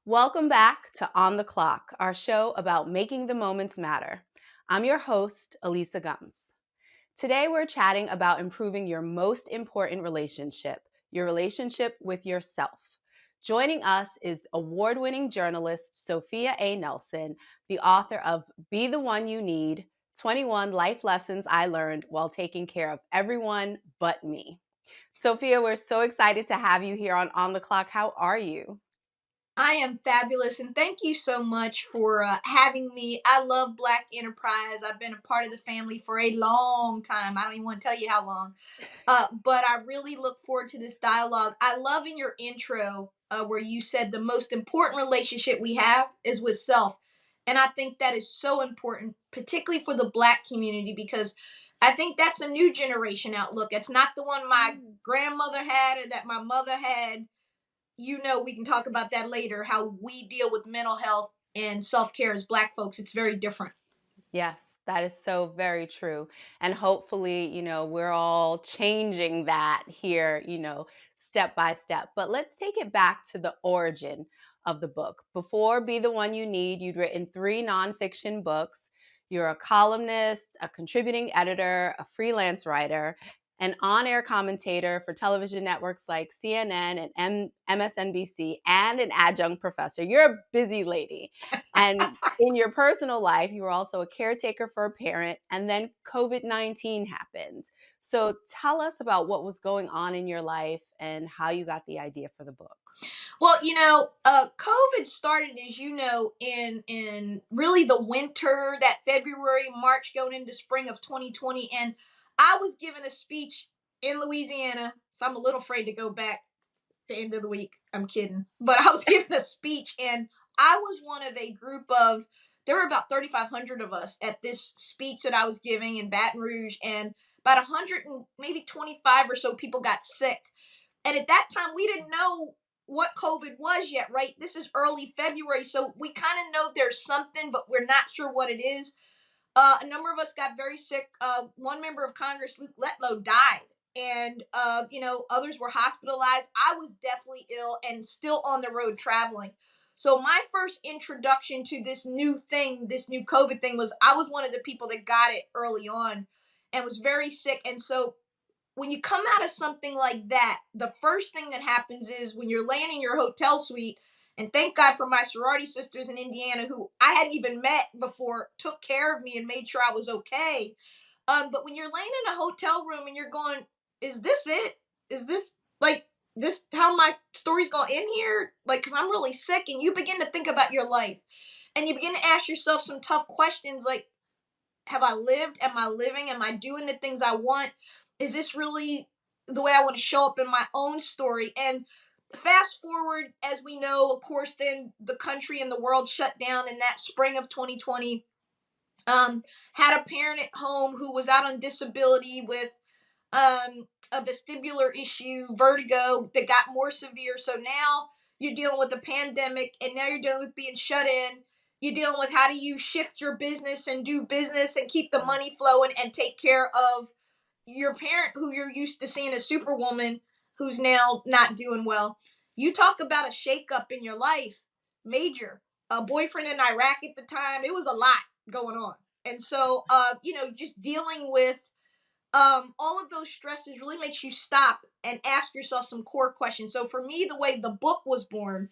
Welcome back to On the Clock, our show about making the moments matter. I'm your host, Elisa Gums. Today we're chatting about improving your most important relationship, your relationship with yourself. Joining us is award-winning journalist Sophia A. Nelson, the author of Be the One You Need, 21 Life Lessons I Learned While Taking Care of Everyone But Me. Sophia, we're so excited to have you here on the Clock. How are you? I am fabulous, and thank you so much for having me. I love Black Enterprise. I've been a part of the family for a long time. I don't even want to tell you how long. But I really look forward to this dialogue. I love in your intro where you said the most important relationship we have is with self. And I think that is so important, particularly for the Black community, because I think that's a new generation outlook. It's not the one my grandmother had or that my mother had. We can talk about that later, how we deal with mental health and self-care as Black folks. It's very different. Yes, that is so very true. And hopefully, we're all changing that here, step by step. But let's take it back to the origin of the book. Before Be the One You Need, you'd written 3 nonfiction books. You're a columnist, a contributing editor, a freelance writer, an on-air commentator for television networks like CNN and MSNBC, and an adjunct professor. You're a busy lady. And in your personal life, you were also a caretaker for a parent, and then COVID-19 happened. So tell us about what was going on in your life and how you got the idea for the book. Well, COVID started, as you know, in really the winter, that February, March, going into spring of 2020, and I was giving a speech in Louisiana, so I'm a little afraid to go back the end of the week. I'm kidding, but I was giving a speech, and I was one of a group of. There were about 3,500 of us at this speech that I was giving in Baton Rouge, and about 100 and maybe 25 or so people got sick. And at that time, we didn't know what COVID was yet, right? This is early February, so we kind of know there's something, but we're not sure what it is. A number of us got very sick. One member of Congress, Luke Letlow, died. And, others were hospitalized. I was deathly ill and still on the road traveling. So my first introduction to this new thing, this new COVID thing, was I was one of the people that got it early on and was very sick. And so when you come out of something like that, the first thing that happens is when you're laying in your hotel suite, and thank God for my sorority sisters in Indiana who I hadn't even met before, took care of me and made sure I was okay. But when you're laying in a hotel room and you're going, is this it? Is this like this how my story's gonna end here? Like, because I'm really sick, and you begin to think about your life, and you begin to ask yourself some tough questions like, have I lived? Am I living? Am I doing the things I want? Is this really the way I want to show up in my own story? And fast forward, as we know, of course, then the country and the world shut down in that spring of 2020. Had a parent at home who was out on disability with a vestibular issue, vertigo that got more severe. So now you're dealing with a pandemic, and now you're dealing with being shut in. You're dealing with how do you shift your business and do business and keep the money flowing and take care of your parent who you're used to seeing as superwoman who's now not doing well. You talk about a shakeup in your life, major. A boyfriend in Iraq at the time, it was a lot going on. And so, just dealing with all of those stresses really makes you stop and ask yourself some core questions. So for me, the way the book was born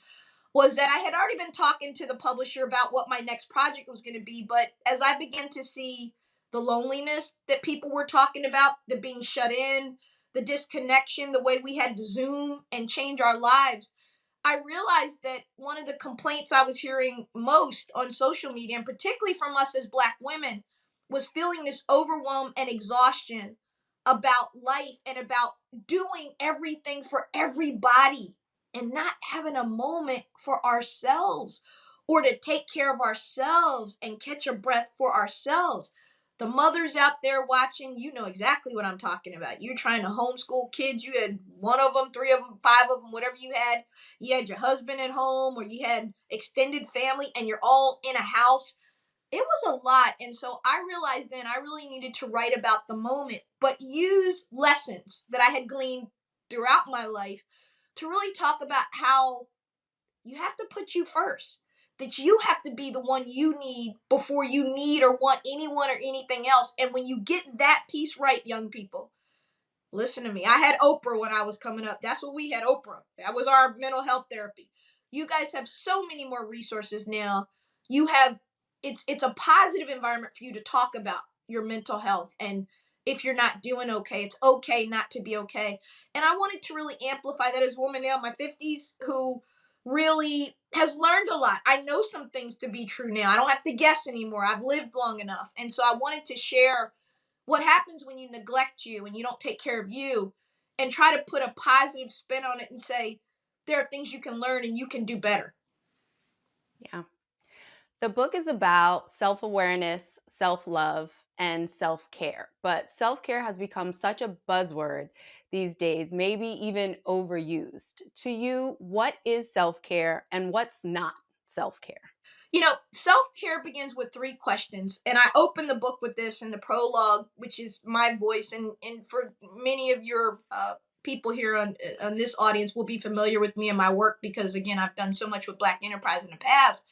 was that I had already been talking to the publisher about what my next project was going to be. But as I began to see the loneliness that people were talking about, the being shut in, the disconnection, the way we had to Zoom and change our lives, I realized that one of the complaints I was hearing most on social media, and particularly from us as Black women, was feeling this overwhelm and exhaustion about life and about doing everything for everybody and not having a moment for ourselves or to take care of ourselves and catch a breath for ourselves. The mothers out there watching, you know exactly what I'm talking about. You're trying to homeschool kids. You had one of them, three of them, five of them, whatever you had. You had your husband at home or you had extended family and you're all in a house. it was a lot. And so I realized then I really needed to write about the moment, but use lessons that I had gleaned throughout my life to really talk about how you have to put you first. That you have to be the one you need before you need or want anyone or anything else. And when you get that piece right, young people, listen to me. I had Oprah when I was coming up. That's what we had, Oprah. That was our mental health therapy. You guys have so many more resources now. You have it's a positive environment for you to talk about your mental health, and if you're not doing okay, it's okay not to be okay. And I wanted to really amplify that as a woman now in my 50s who really has learned a lot. I know some things to be true now. I don't have to guess anymore. I've lived long enough. And so I wanted to share what happens when you neglect you and you don't take care of you, and try to put a positive spin on it and say there are things you can learn and you can do better. Yeah. The book is about self awareness, self love, and self care. But self care has become such a buzzword these days, maybe even overused. To you, what is self care and what's not self care? Self-care begins with three questions, and I open the book with this in the prologue, which is my voice. And for many of your people here on this audience will be familiar with me and my work, because again, I've done so much with Black enterprise in the past.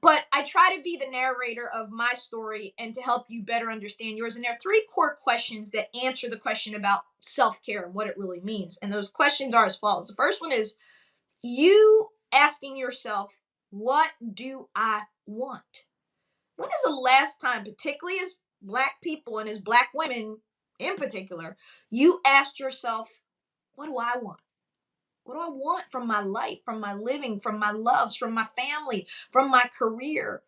But I try to be the narrator of my story and to help you better understand yours. And there are three core questions that answer the question about self care and what it really means. And those questions are as follows. The first one is you asking yourself, what do I want? When is the last time, particularly as Black people and as Black women in particular, you asked yourself, what do I want? What do I want from my life, from my living, from my loves, from my family, from my career,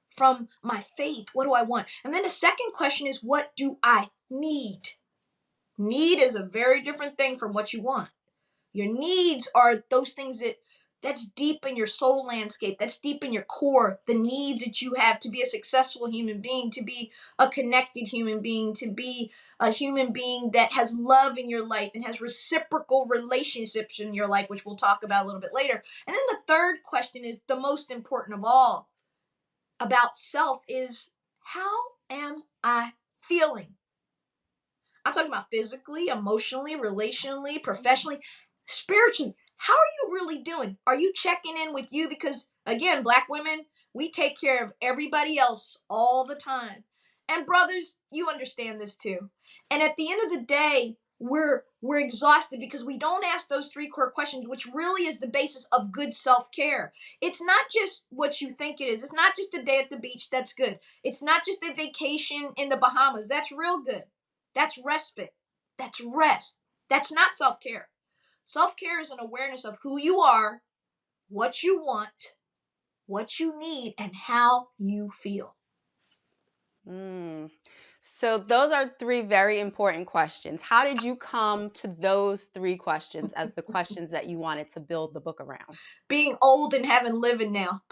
from my faith? What do I want? And then the second question is, what do I need? Need is a very different thing from what you want. Your needs are those things that's deep in your soul landscape, that's deep in your core, the needs that you have to be a successful human being, to be a connected human being, to be a human being that has love in your life and has reciprocal relationships in your life, which we'll talk about a little bit later. And then the third question is the most important of all about self is, how am I feeling? I'm talking about physically, emotionally, relationally, professionally, spiritually. How are you really doing? Are you checking in with you? Because again, Black women, we take care of everybody else all the time. And brothers, you understand this too. And at the end of the day, we're exhausted because we don't ask those three core questions, which really is the basis of good self-care. It's not just what you think it is. It's not just a day at the beach, that's good. It's not just a vacation in the Bahamas, that's real good. That's respite. That's rest. That's not self care. Self care is an awareness of who you are, what you want, what you need, and how you feel. Mm. So, those are three very important questions. How did you come to those three questions as the questions that you wanted to build the book around? Being old and having living now.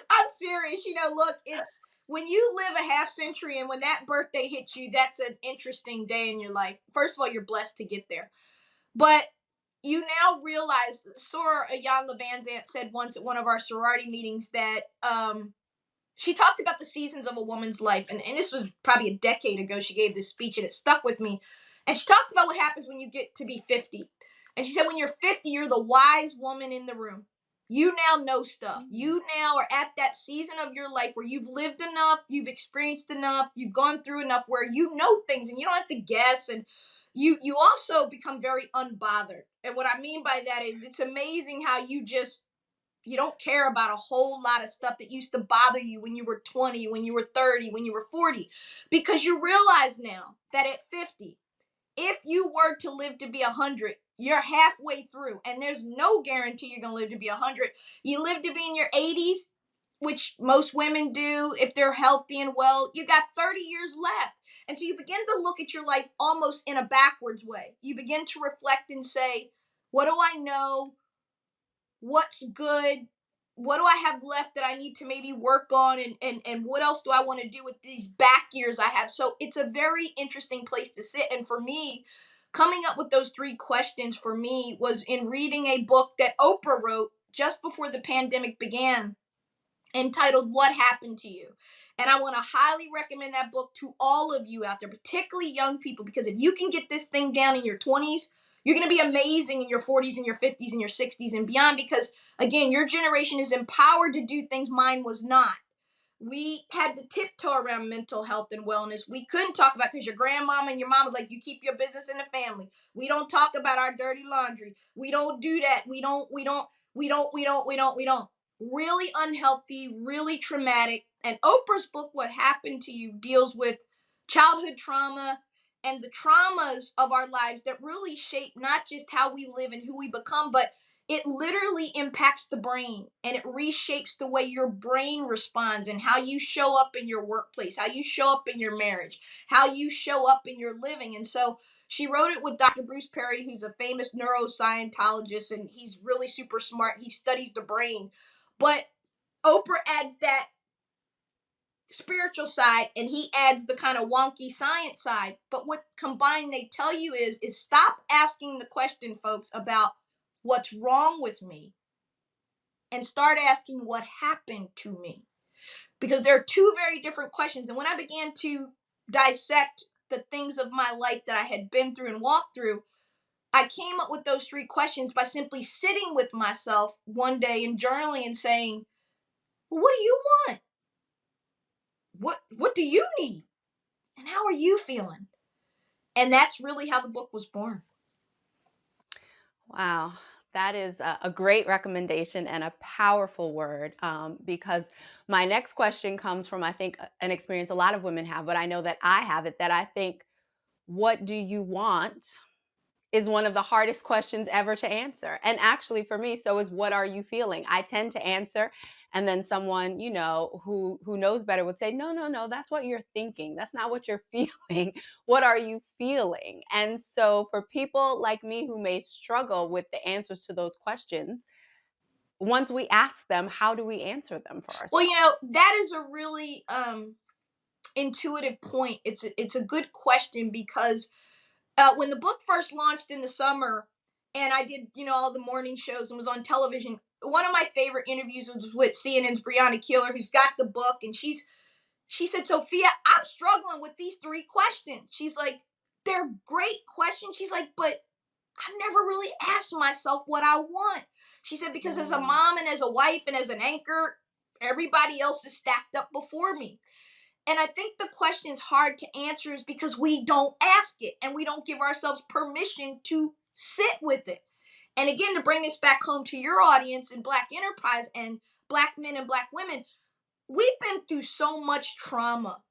I'm serious. Look, it's when you live a half century and when that birthday hits you, that's an interesting day in your life. First of all, you're blessed to get there. But you now realize, Sora Jan Levanzant said once at one of our sorority meetings that she talked about the seasons of a woman's life. And this was probably a decade ago. She gave this speech and it stuck with me. And she talked about what happens when you get to be 50. And she said, when you're 50, you're the wise woman in the room. You now know stuff. You now are at that season of your life where you've lived enough, you've experienced enough, you've gone through enough where you know things and you don't have to guess. And you also become very unbothered. And what I mean by that is it's amazing how you don't care about a whole lot of stuff that used to bother you when you were 20, when you were 30, when you were 40, because you realize now that at 50, if you were to live to be 100, you're halfway through, and there's no guarantee you're going to live to be 100. You live to be in your 80s, which most women do if they're healthy and well, you got 30 years left. And so you begin to look at your life almost in a backwards way. You begin to reflect and say, what do I know? What's good? What do I have left that I need to maybe work on, and what else do I want to do with these back years I have? So it's a very interesting place to sit. And for me, coming up with those three questions for me was in reading a book that Oprah wrote just before the pandemic began. entitled What Happened to You. And I want to highly recommend that book to all of you out there, particularly young people, because if you can get this thing down in your 20s, you're going to be amazing in your 40s and your 50s and your 60s and beyond, because again, your generation is empowered to do things mine was not. We had to tiptoe around mental health and wellness. We couldn't talk about, because your grandmama and your mama like, you keep your business in the family. We don't talk about our dirty laundry. We don't do that. We don't. Really unhealthy, really traumatic. And Oprah's book, What Happened to You, deals with childhood trauma and the traumas of our lives that really shape not just how we live and who we become, but it literally impacts the brain, and it reshapes the way your brain responds and how you show up in your workplace, how you show up in your marriage, how you show up in your living. And so she wrote it with Dr. Bruce Perry, who's a famous neuroscientologist, and he's really super smart. He studies the brain. But Oprah adds that spiritual side, and he adds the kind of wonky science side. But what combined they tell you is stop asking the question, folks, about what's wrong with me, and start asking what happened to me. Because there are two very different questions. And when I began to dissect the things of my life that I had been through and walked through, I came up with those three questions by simply sitting with myself one day and journaling and saying, well, what do you want? What do you need? And how are you feeling? And that's really how the book was born. Wow, that is a great recommendation and a powerful word, because my next question comes from, I think, an experience a lot of women have, but I know that I have it, that I think, what do you want, is one of the hardest questions ever to answer. And actually for me, so is, what are you feeling? I tend to answer, and then someone, who knows better would say, no, no, no, that's what you're thinking. That's not what you're feeling. What are you feeling? And so for people like me who may struggle with the answers to those questions, once we ask them, how do we answer them for Well, ourselves? that is a really intuitive point. It's a good question, because when the book first launched in the summer, and I did, all the morning shows and was on television, one of my favorite interviews was with CNN's Breonna Keeler, who's got the book, and she said, Sophia, I'm struggling with these three questions. She's like, they're great questions. She's like, but I've never really asked myself what I want. She said, because as a Mm. mom and as a wife and as an anchor, everybody else is stacked up before me. And I think the question's hard to answer is because we don't ask it, and we don't give ourselves permission to sit with it. And again, to bring this back home to your audience in Black enterprise and Black men and Black women, we've been through so much trauma,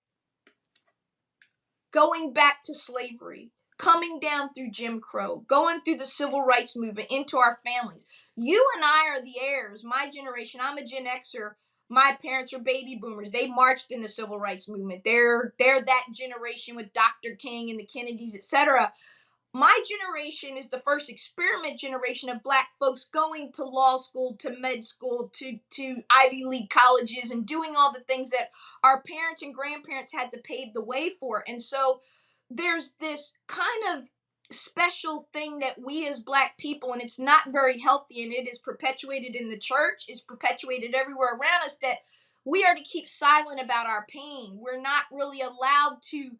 going back to slavery, coming down through Jim Crow, going through the civil rights movement into our families. You and I are the heirs. My generation, I'm a Gen Xer. My parents are baby boomers. They marched in the civil rights movement. They're that generation with Dr. King and the Kennedys, etc. My generation is the first experiment generation of Black folks going to law school, to med school, to Ivy League colleges, and doing all the things that our parents and grandparents had to pave the way for. And so there's this kind of special thing that we as Black people, and it's not very healthy, and it is perpetuated in the church, is perpetuated everywhere around us, that we are to keep silent about our pain. We're not really allowed to,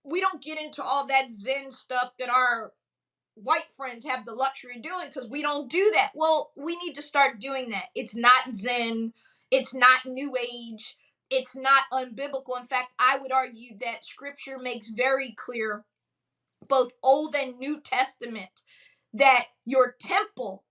we don't get into all that Zen stuff that our white friends have the luxury of doing, because we don't do that. Well, we need to start doing that. It's not Zen, it's not New Age, it's not unbiblical. In fact, I would argue that scripture makes very clear, both Old and New Testament, that your temple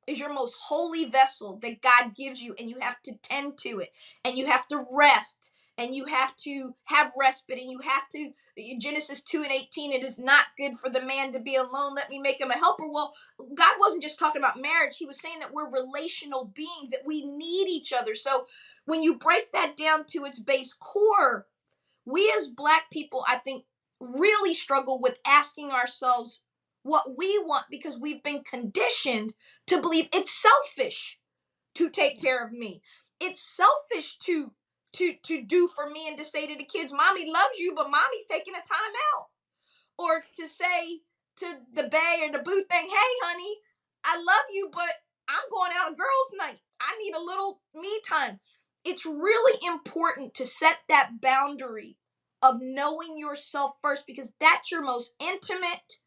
is your most holy vessel that God gives you, and you have to tend to it, and you have to rest, and you have to have respite, and you have to, Genesis 2:18, it is not good for the man to be alone, let me make him a helper. Well, God wasn't just talking about marriage. He was saying that we're relational beings, that we need each other. So when you break that down to its base core, we as Black people, I think, really struggle with asking ourselves what we want, because we've been conditioned to believe it's selfish to take Yeah. care of me. It's selfish to do for me, and to say to the kids, mommy loves you, but mommy's taking a time out. Or to say to the bay or the boo thing, hey honey, I love you, but I'm going out on girls' night. I need a little me time. it's really important to set that boundary of knowing yourself first, because that's your most intimate,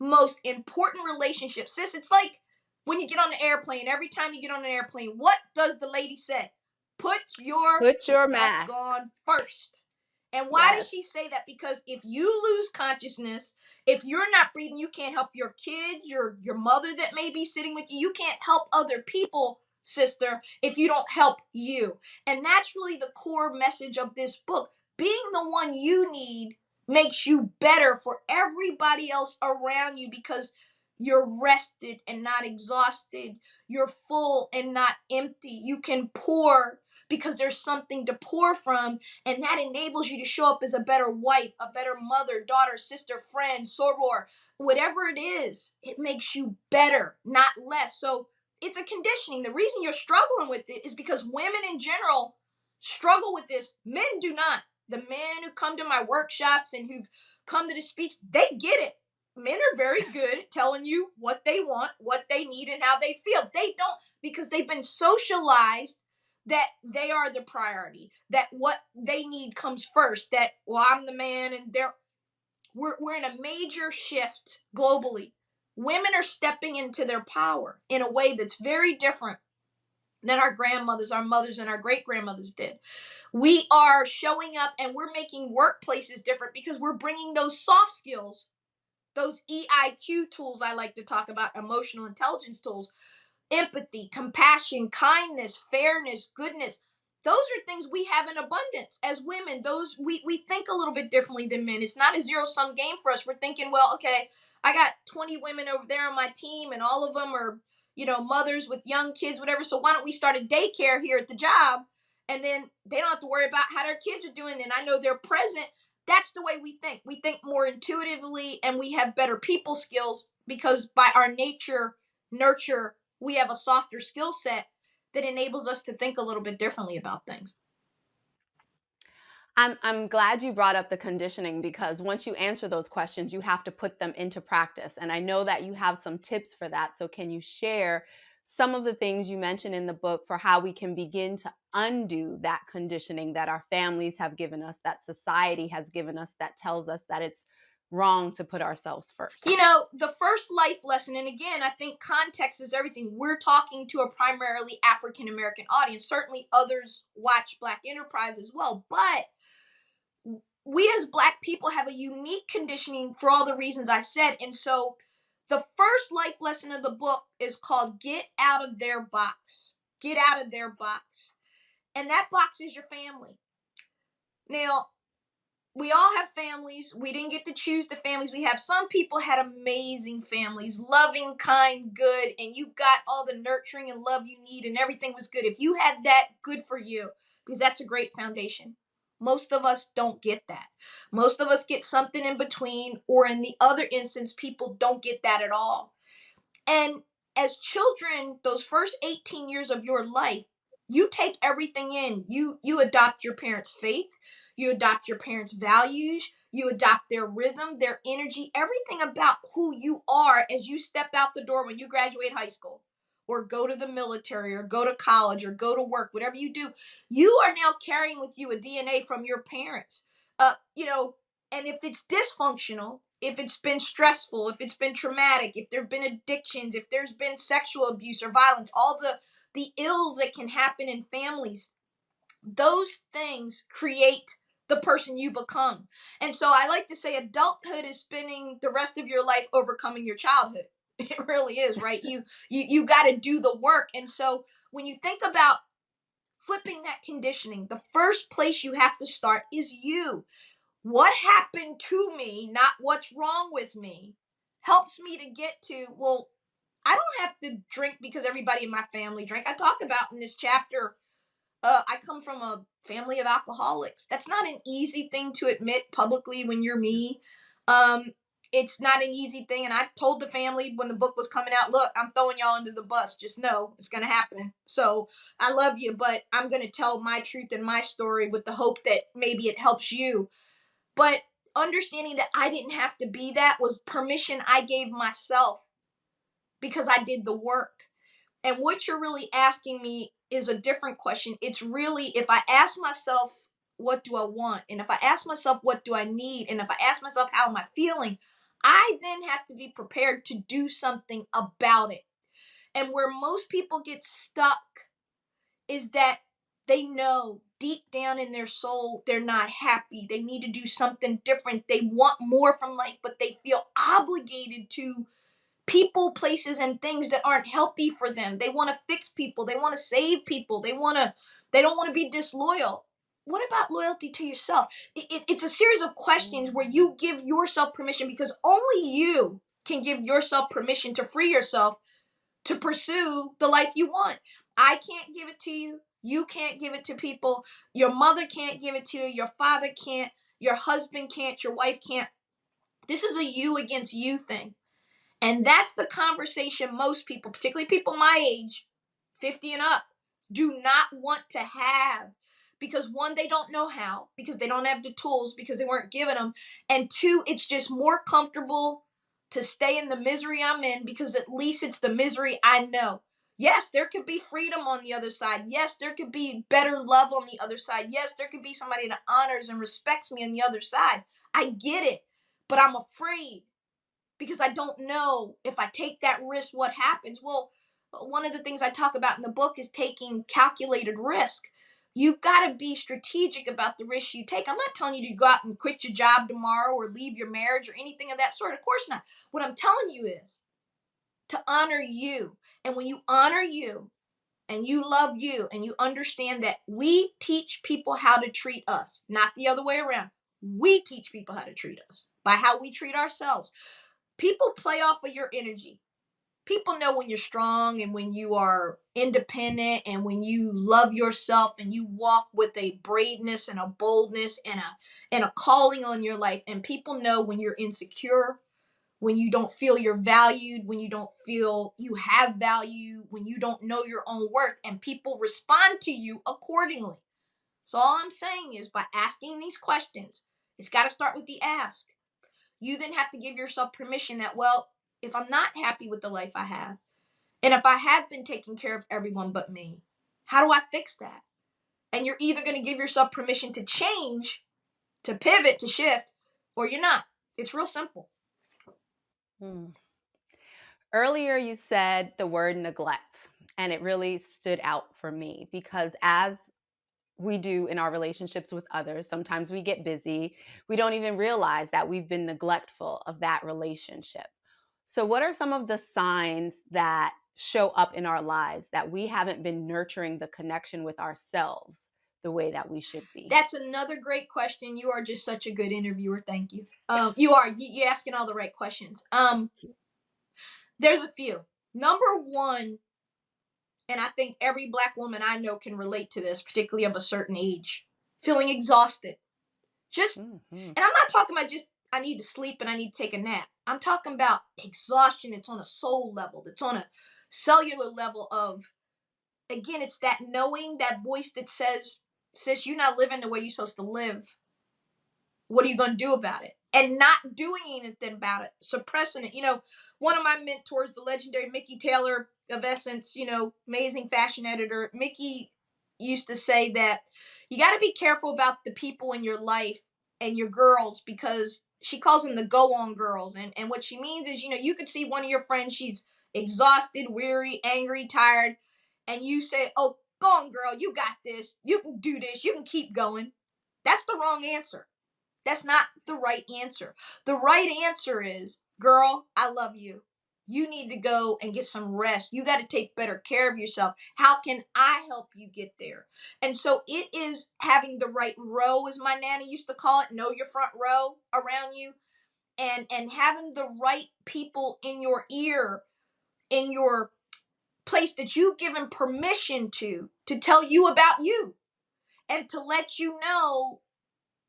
most important relationship. Sis, it's like when you get on the airplane, every time you get on an airplane, what does the lady say? Put your Put your mask mask. on first. And why does Yes. she say that? Because if you lose consciousness, if you're not breathing, you can't help your kids, your mother that may be sitting with you. You can't help other people, sister, if you don't help you. And that's really the core message of this book. Being the one you need makes you better for everybody else around you, because you're rested and not exhausted. You're full and not empty. You can pour because there's something to pour from, and that enables you to show up as a better wife, a better mother, daughter, sister, friend, soror, whatever it is. It makes you better, not less. So it's a conditioning. The reason you're struggling with it is because women in general struggle with this. Men do not. The men who come to my workshops and who've come to the speech, they get it. Men are very good at telling you what they want, what they need, and how they feel. They don't, because they've been socialized that they are the priority, that what they need comes first, that, well, I'm the man, and we're in a major shift globally. Women are stepping into their power in a way that's very different than our grandmothers, our mothers, and our great grandmothers did. We are showing up and we're making workplaces different because we're bringing those soft skills, those EIQ tools I like to talk about, emotional intelligence tools, empathy, compassion, kindness, fairness, goodness. Those are things we have in abundance as women. Those we think a little bit differently than men. It's not a zero sum game for us. We're thinking, well, okay, I got 20 women over there on my team, and all of them are, mothers with young kids, whatever. So why don't we start a daycare here at the job, and then they don't have to worry about how their kids are doing, and I know they're present. That's the way we think. We think more intuitively, and we have better people skills because by our nature, nurture, we have a softer skill set that enables us to think a little bit differently about things. I'm glad you brought up the conditioning, because once you answer those questions, you have to put them into practice. And I know that you have some tips for that. So can you share some of the things you mentioned in the book for how we can begin to undo that conditioning that our families have given us, that society has given us, that tells us that it's wrong to put ourselves first? The first life lesson, and again, I think context is everything. We're talking to a primarily African American audience. Certainly others watch Black Enterprise as well, but we as Black people have a unique conditioning for all the reasons I said. And so the first life lesson of the book is called Get Out of Their Box. Get out of their box. And that box is your family. Now, we all have families. We didn't get to choose the families we have. Some people had amazing families, loving, kind, good, and you got all the nurturing and love you need, and everything was good. If you had that, good for you, because that's a great foundation. Most of us don't get that. Most of us get something in between, or in the other instance, people don't get that at all. And as children, those first 18 years of your life, you take everything in. You adopt your parents' faith, you adopt your parents' values, you adopt their rhythm, their energy, everything about who you are as you step out the door when you graduate high school or go to the military or go to college or go to work, whatever you do, you are now carrying with you a DNA from your parents. Uh, you know, and if it's dysfunctional, if it's been stressful, if it's been traumatic, if there have been addictions, if there's been sexual abuse or violence, all the ills that can happen in families, those things create the person you become. And so I like to say adulthood is spending the rest of your life overcoming your childhood. It really is, right? You got to do the work. And so when you think about flipping that conditioning, the first place you have to start is you. What happened to me, not what's wrong with me, helps me to get to, well, I don't have to drink because everybody in my family drank. I talk about in this chapter, I come from a family of alcoholics. That's not an easy thing to admit publicly when you're me. Um, it's not an easy thing. And I told the family when the book was coming out, look, I'm throwing y'all under the bus. Just know it's going to happen. So I love you, but I'm going to tell my truth and my story with the hope that maybe it helps you. But understanding that I didn't have to be that was permission I gave myself because I did the work. And what you're really asking me is a different question. It's really, if I ask myself, what do I want? And if I ask myself, what do I need? And if I ask myself, how am I feeling? I then have to be prepared to do something about it. And where most people get stuck is that they know deep down in their soul they're not happy. They need to do something different. They want more from life, but they feel obligated to people, places, and things that aren't healthy for them. They want to fix people. They want to save people. They don't want to be disloyal. What about loyalty to yourself? It's a series of questions where Mm. you give yourself permission, because only you can give yourself permission to free yourself to pursue the life you want. I can't give it to you. You can't give it to people. Your mother can't give it to you. Your father can't. Your husband can't. Your wife can't. This is a you against you thing. And that's the conversation most people, particularly people my age, 50 and up, do not want to have. Because one, they don't know how, because they don't have the tools, because they weren't given them. And two, it's just more comfortable to stay in the misery I'm in, because at least it's the misery I know. Yes, there could be freedom on the other side. Yes, there could be better love on the other side. Yes, there could be somebody that honors and respects me on the other side. I get it, but I'm afraid, because I don't know if I take that risk, what happens. Well, one of the things I talk about in the book is taking calculated risk. You've got to be strategic about the risks you take. I'm not telling you to go out and quit your job tomorrow or leave your marriage or anything of that sort. Of course not. What I'm telling you is to honor you. And when you honor you and you love you and you understand that we teach people how to treat us, not the other way around. We teach people how to treat us by how we treat ourselves. People play off of your energy. People know when you're strong and when you are independent and when you love yourself and you walk with a braveness and a boldness and a calling on your life. And people know when you're insecure, when you don't feel you're valued, when you don't feel you have value, when you don't know your own worth, and people respond to you accordingly. So all I'm saying is, by asking these questions, it's got to start with the ask. You then have to give yourself permission that, well, if I'm not happy with the life I have, and if I have been taking care of everyone but me, how do I fix that? And you're either going to give yourself permission to change, to pivot, to shift, or you're not. It's real simple. Mm. Earlier, you said the word neglect, and it really stood out for me because as we do in our relationships with others, sometimes we get busy. We don't even realize that we've been neglectful of that relationship. So, what are some of the signs that show up in our lives that we haven't been nurturing the connection with ourselves the way that we should be? That's another great question. You are just such a good interviewer. Thank you. You are. You're asking all the right questions. There's a few. Number one, and I think every Black woman I know can relate to this, particularly of a certain age, feeling exhausted. Just, Mhm. and I'm not talking about just I need to sleep and I need to take a nap. I'm talking about exhaustion. It's on a soul level. It's on a cellular level of, again, it's that knowing, that voice that says, sis, you're not living the way you're supposed to live. What are you going to do about it? And not doing anything about it, suppressing it. One of my mentors, the legendary Mickey Taylor of Essence, amazing fashion editor, Mickey used to say that you got to be careful about the people in your life and your girls, because she calls them the go on girls. And what she means is, you could see one of your friends, she's exhausted, weary, angry, tired, and you say, oh, go on, girl, you got this. You can do this. You can keep going. That's the wrong answer. That's not the right answer. The right answer is, girl, I love you. You need to go and get some rest. You got to take better care of yourself. How can I help you get there? And so it is having the right row, as my nanny used to call it, know your front row around you, and having the right people in your ear, in your place that you've given permission to tell you about you and to let you know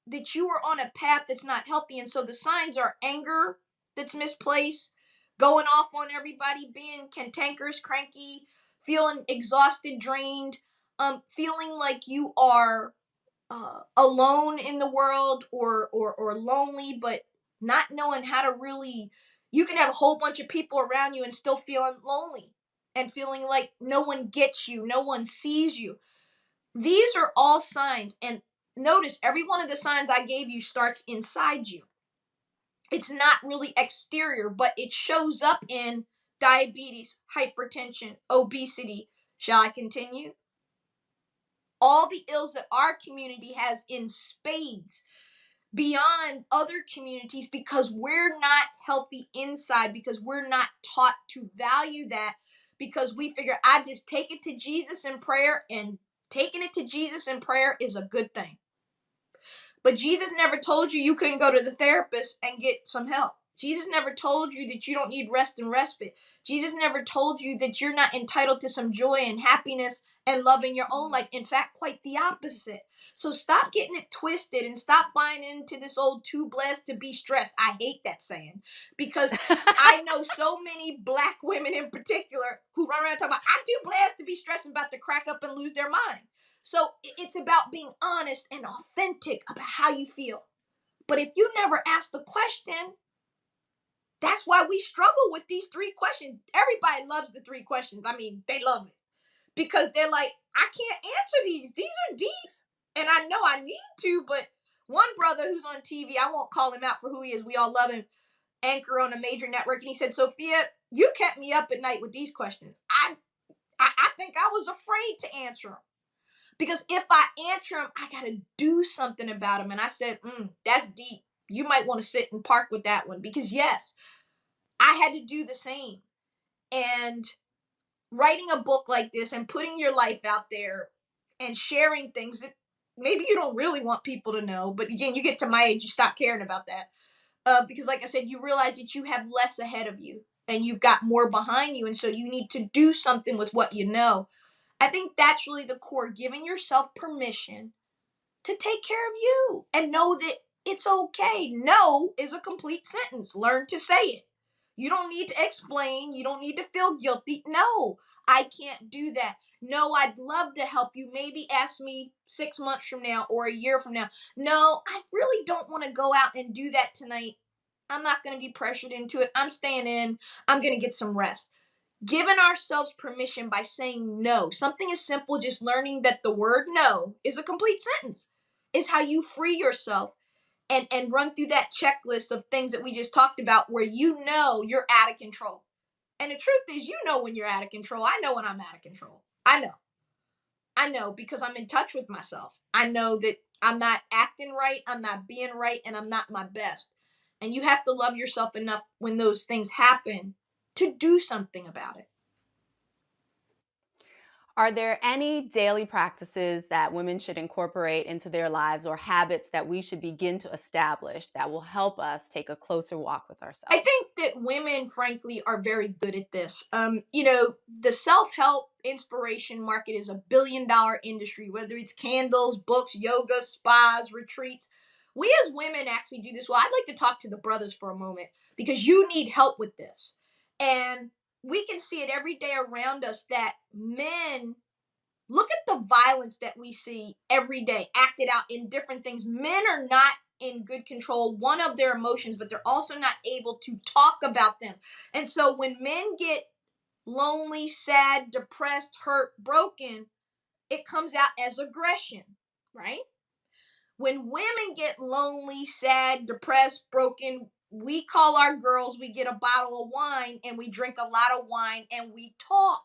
that you are on a path that's not healthy. And so the signs are anger that's misplaced, going off on everybody, being cantankerous, cranky, feeling exhausted, drained, feeling like you are alone in the world, or lonely, but not knowing how to really. You can have a whole bunch of people around you and still feeling lonely. and feeling like no one gets you, no one sees you. These are all signs. And notice every one of the signs I gave you starts inside you. It's not really exterior, but it shows up in diabetes, hypertension, obesity. Shall I continue? All the ills that our community has in spades beyond other communities because we're not healthy inside, because we're not taught to value that, because we figure I just take it to Jesus in prayer, and taking it to Jesus in prayer is a good thing. But Jesus never told you couldn't go to the therapist and get some help. Jesus never told you that you don't need rest and respite. Jesus never told you that you're not entitled to some joy and happiness and love in your own life. In fact, quite the opposite. So stop getting it twisted and stop buying into this old too blessed to be stressed. I hate that saying because I know so many black women in particular who run around talking about, I'm too blessed to be stressed and about to crack up and lose their mind. So it's about being honest and authentic about how you feel. But if you never ask the question, that's why we struggle with these three questions. Everybody loves the three questions. I mean, they love it because they're like, I can't answer these. These are deep. And I know I need to, but one brother who's on TV, I won't call him out for who he is. We all love him, anchor on a major network. And he said, Sophia, you kept me up at night with these questions. I think I was afraid to answer them. Because if I answer them, I got to do something about them. And I said, that's deep. You might want to sit and park with that one. Because yes, I had to do the same. And writing a book like this and putting your life out there and sharing things that maybe you don't really want people to know. But again, you get to my age, you stop caring about that. Because like I said, you realize that you have less ahead of you and you've got more behind you. And so you need to do something with what you know. I think that's really the core, giving yourself permission to take care of you and know that it's okay. No is a complete sentence. Learn to say it. You don't need to explain. You don't need to feel guilty. No, I can't do that. No, I'd love to help you. Maybe ask me 6 months from now or a year from now. No, I really don't want to go out and do that tonight. I'm not going to be pressured into it. I'm staying in. I'm going to get some rest. Giving ourselves permission by saying no. Something as simple, just learning that the word no is a complete sentence, is how you free yourself and run through that checklist of things that we just talked about where you know you're out of control. And the truth is, you know when you're out of control. I know when I'm out of control. I know. I know because I'm in touch with myself. I know that I'm not acting right, I'm not being right, and I'm not my best. And you have to love yourself enough when those things happen to do something about it. Are there any daily practices that women should incorporate into their lives or habits that we should begin to establish that will help us take a closer walk with I ourselves? think that women, frankly, are very good at this. The self help inspiration market is $1 billion industry, whether it's candles, books, yoga, spas, retreats. We as women actually do this well. I'd like to talk to the brothers for a moment because you need help with this. And we can see it every day around us that men look at the violence that we see every day acted out in different things. Men are not in good control, one of their emotions, but they're also not able to talk about them. And so when men get lonely, sad, depressed, hurt, broken, it comes out as aggression, right? When women get lonely, sad, depressed, broken, we call our girls, we get a bottle of wine and we drink a lot of wine and we talk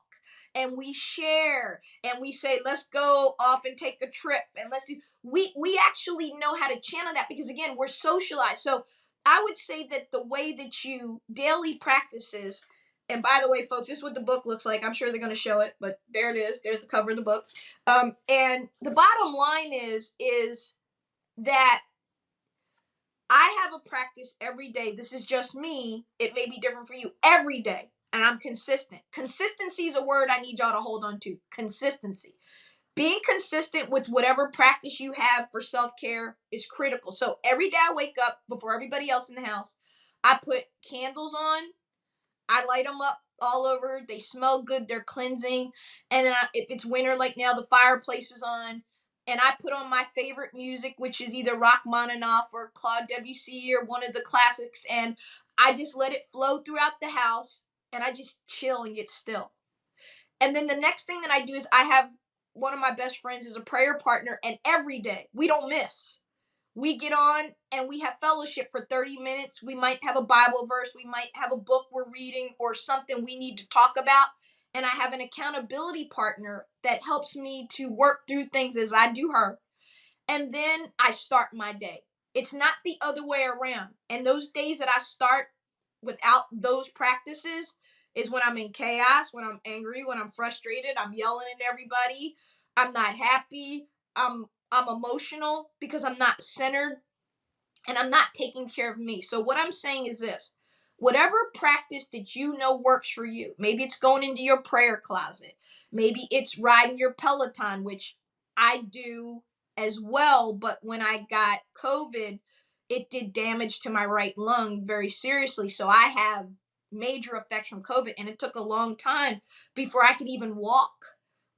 and we share and we say, let's go off and take a trip and let's do, we actually know how to channel that because again, we're socialized. So I would say that the way that you daily practices, and by the way, folks, this is what the book looks like. I'm sure they're going to show it, but there it is. There's the cover of the book. And the bottom line is that I have a practice every day. This is just me. It may be different for you every day. And I'm consistent. Consistency is a word I need y'all to hold on to. Consistency. Being consistent with whatever practice you have for self-care is critical. So every day I wake up before everybody else in the house, I put candles on, I light them up all over. They smell good. They're cleansing. And then if it's winter like now, the fireplace is on. And I put on my favorite music, which is either Rachmaninoff or Claude Debussy or one of the classics. And I just let it flow throughout the house. And I just chill and get still. And then the next thing that I do is I have one of my best friends is a prayer partner, and every day we don't miss. We get on and we have fellowship for 30 minutes. We might have a Bible verse, we might have a book we're reading or something we need to talk about. And I have an accountability partner that helps me to work through things as I do her. And then I start my day. It's not the other way around. And those days that I start without those practices is when I'm in chaos, when I'm angry, when I'm frustrated, I'm yelling at everybody, I'm not happy, I'm emotional because I'm not centered and I'm not taking care of me. So what I'm saying is this. Whatever practice that you know works for you, maybe it's going into your prayer closet, maybe it's riding your Peloton, which I do as well, but when I got COVID, it did damage to my right lung very seriously. So I have major effects from COVID, and it took a long time before I could even walk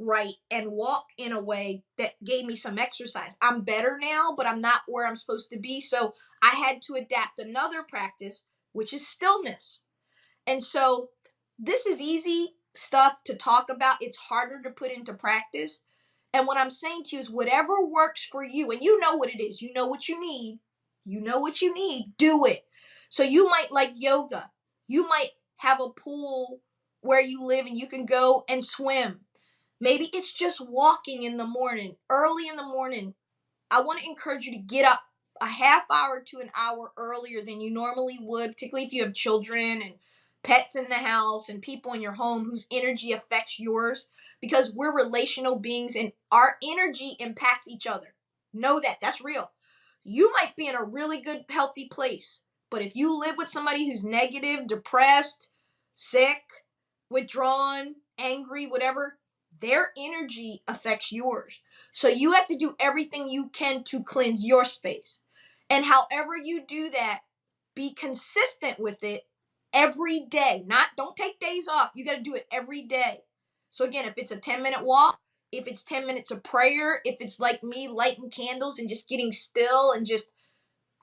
right and walk in a way that gave me some exercise. I'm better now, but I'm not where I'm supposed to be. So I had to adapt another practice, which is stillness. And so this is easy stuff to talk about. It's harder to put into practice. And what I'm saying to you is whatever works for you, and you know what it is, you know what you need, do it. So you might like yoga. You might have a pool where you live and you can go and swim. Maybe it's just walking in the morning, early in the morning. I want to encourage you to get up a half hour to an hour earlier than you normally would, particularly if you have children and pets in the house and people in your home whose energy affects yours, because we're relational beings and our energy impacts each other. Know that. That's real. You might be in a really good, healthy place, but if you live with somebody who's negative, depressed, sick, withdrawn, angry, whatever, their energy affects yours. So you have to do everything you can to cleanse your space. And however you do that, be consistent with it every day. Not don't take days off. You got to do it every day. So again, if it's a 10-minute walk, if it's 10 minutes of prayer, if it's like me lighting candles and just getting still and just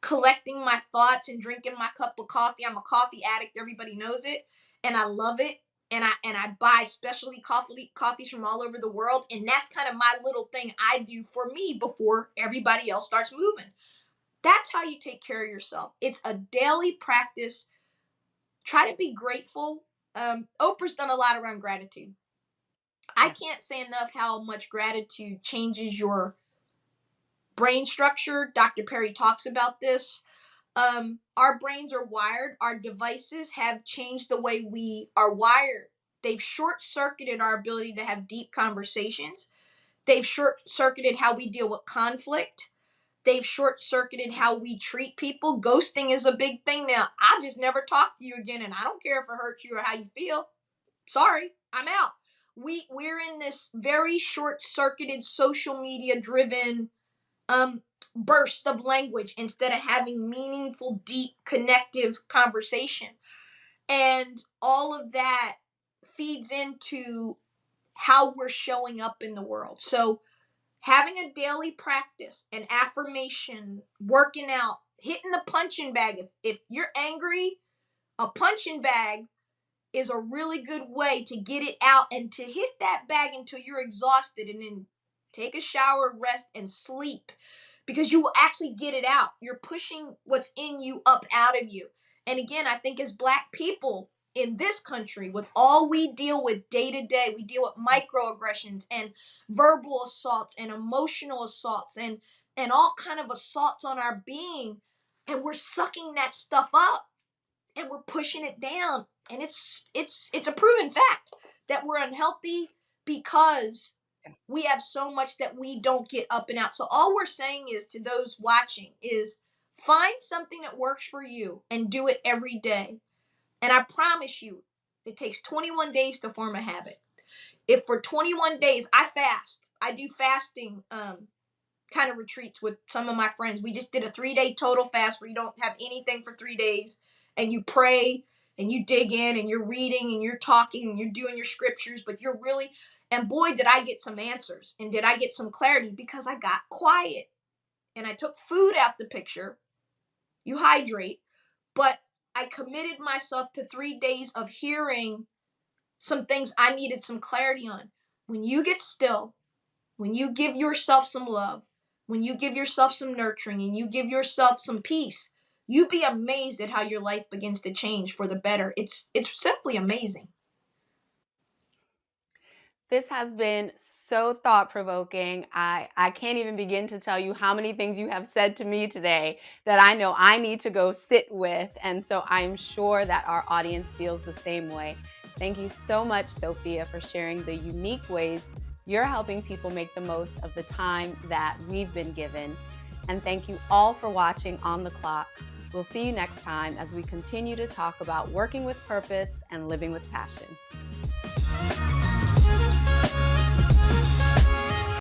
collecting my thoughts and drinking my cup of coffee. I'm a coffee addict. Everybody knows it, and I love it. And I buy specialty coffees from all over the world, and that's kind of my little thing I do for me before everybody else starts moving. That's how you take care of yourself. It's a daily practice. Try to be grateful. Oprah's done a lot around gratitude. I Yes. can't say enough how much gratitude changes your brain structure. Dr. Perry talks about this. Our brains are wired, our devices have changed the way we are wired. They've short circuited our ability to have deep conversations. They've short circuited how we deal with conflict. They've short circuited how we treat people. Ghosting is a big thing now. I just never talk to you again, and I don't care if it hurts you or how you feel. Sorry, I'm out. We're in this very short circuited social media driven um burst of language instead of having meaningful, deep, connective conversation. And all of that feeds into how we're showing up in the world. So having a daily practice, an affirmation, working out, hitting the punching bag. If you're angry, a punching bag is a really good way to get it out and to hit that bag until you're exhausted and then take a shower, rest, and sleep because you will actually get it out. You're pushing what's in you up out of you. And again, I think as Black people in this country, with all we deal with day to day, we deal with microaggressions and verbal assaults and emotional assaults and all kind of assaults on our being, and we're sucking that stuff up and we're pushing it down, and it's a proven fact that we're unhealthy because we have so much that we don't get up and out. So all we're saying is to those watching is find something that works for you and do it every day. And I promise you, it takes 21 days to form a habit. If for 21 days I fast, I do fasting kind of retreats with some of my friends. We just did a 3-day total fast where you don't have anything for 3 days and you pray and you dig in and you're reading and you're talking and you're doing your scriptures, but you're really, and boy, did I get some answers and did I get some clarity because I got quiet and I took food out the picture. You hydrate, but I committed myself to 3 days of hearing some things I needed some clarity on. When you get still, when you give yourself some love, when you give yourself some nurturing and you give yourself some peace, you'd be amazed at how your life begins to change for the better. It's simply amazing. This has been so thought provoking. I can't even begin to tell you how many things you have said to me today that I know I need to go sit with. And so I'm sure that our audience feels the same way. Thank you so much, Sophia, for sharing the unique ways you're helping people make the most of the time that we've been given. And thank you all for watching On the Clock. We'll see you next time as we continue to talk about working with purpose and living with passion.